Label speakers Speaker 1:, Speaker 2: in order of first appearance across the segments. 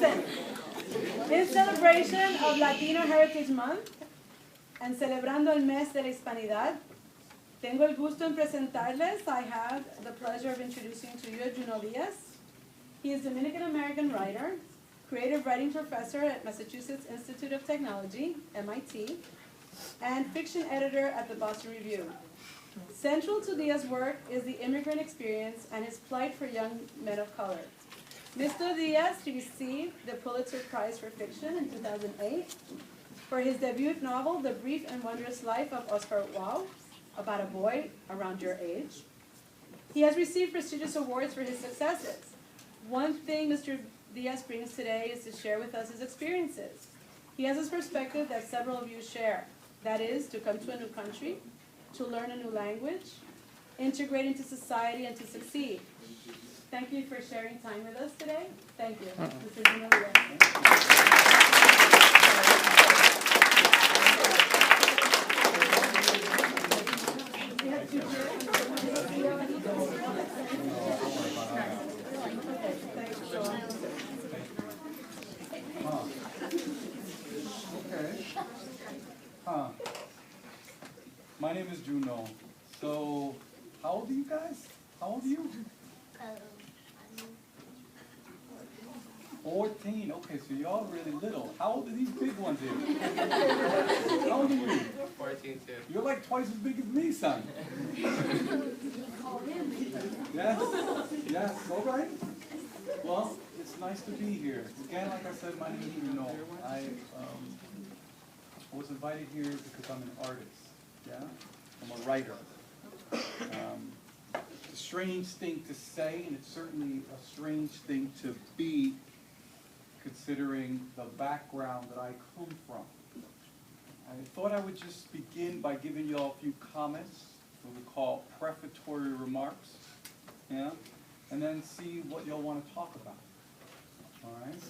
Speaker 1: Listen, in celebration of Latino Heritage Month and celebrando el mes de la Hispanidad, tengo el gusto en presentarles. I have the pleasure of introducing to you Juno Diaz. He is Dominican-American writer, creative writing professor at Massachusetts Institute of Technology, MIT, and fiction editor at the Boston Review. Central to Diaz's work is the immigrant experience and his plight for young men of color. Mr. Diaz received the Pulitzer Prize for Fiction in 2008 for his debut novel, The Brief and Wondrous Life of Oscar Wilde, about a boy around your age. He has received prestigious awards for his successes. One thing Mr. Diaz brings today is to share with us his experiences. He has this perspective that several of you share. That is, to come to a new country, to learn a new language, integrate into society, and to succeed. Thank you for sharing time with us today. Thank you, Mr. Juno
Speaker 2: My name is Juno. So, how old are you guys? How old are you? 14. Okay, so y'all really little. How old are these big ones here? How old are you?
Speaker 3: 14 too.
Speaker 2: You're like twice as big as me, son. Yes? Yes, all right. Well, it's nice to be here. Again, like I said, my name is Juno. I was invited here because I'm an artist. Yeah? I'm a writer. It's a strange thing to say, and it's certainly a strange thing to be, considering the background that I come from. I thought I would just begin by giving you all a few comments, what we call prefatory remarks, yeah? And then see what you'll want to talk about. All right?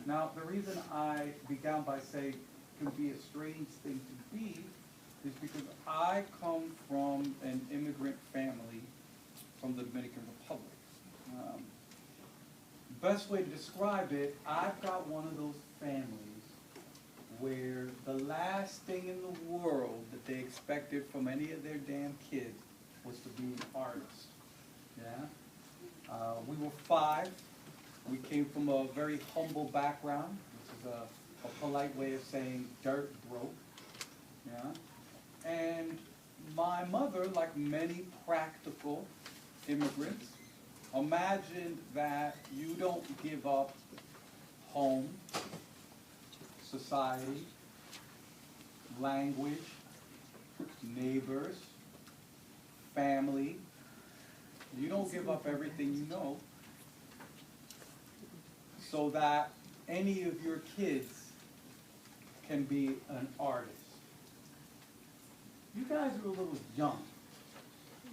Speaker 2: Now, the reason I began by saying it can be a strange thing to be is because I come from an immigrant family from the Dominican Republic. Best way to describe it, I've got one of those families where the last thing in the world that they expected from any of their damn kids was to be an artist. Yeah? We were 5. We came from a very humble background, which is a polite way of saying dirt broke. Yeah? And my mother, like many practical immigrants, imagined that you don't give up home, society, language, neighbors, family. You don't give up everything you know so that any of your kids can be an artist. You guys are a little young.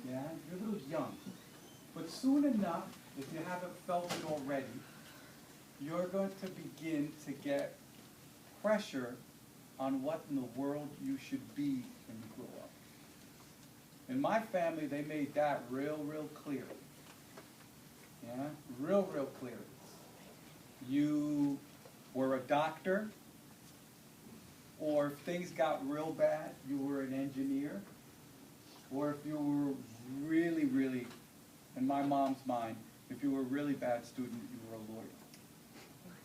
Speaker 2: Yeah, you're a little young. But soon enough, if you haven't felt it already, you're going to begin to get pressure on what in the world you should be when you grow up. In my family, they made that real clear. Yeah, real clear. You were a doctor, or if things got real bad, you were an engineer, or if you were really, in my mom's mind, if you were a really bad student, you were a lawyer.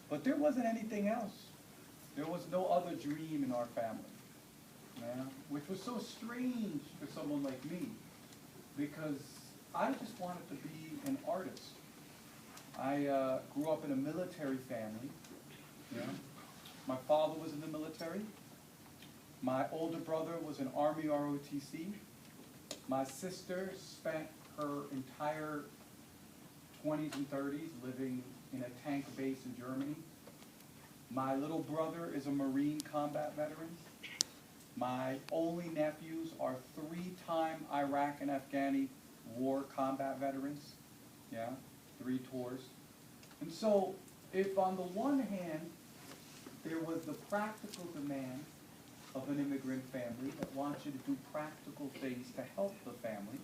Speaker 2: But there wasn't anything else. There was no other dream in our family, yeah? Which was so strange for someone like me, because I just wanted to be an artist. I grew up in a military family. Yeah? My father was in the military. My older brother was an Army ROTC. My sister spent her entire 20s and 30s living in a tank base in Germany. My little brother is a Marine combat veteran. My only nephews are 3-time Iraq and Afghani war combat veterans. Yeah, 3 tours. And so, if on the one hand, there was the practical demand of an immigrant family that wants you to do practical things to help the family,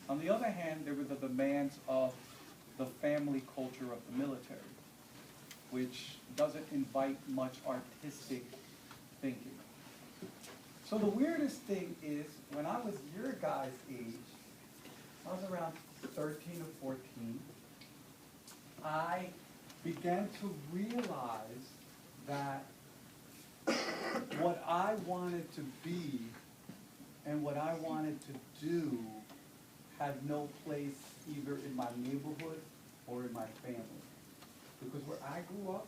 Speaker 2: on the other hand, there were the demands of the family culture of the military, which doesn't invite much artistic thinking. So the weirdest thing is, when I was your guys' age, I was around 13 or 14, I began to realize that what I wanted to be and what I wanted to do had no place either in my neighborhood or in my family. Because where I grew up,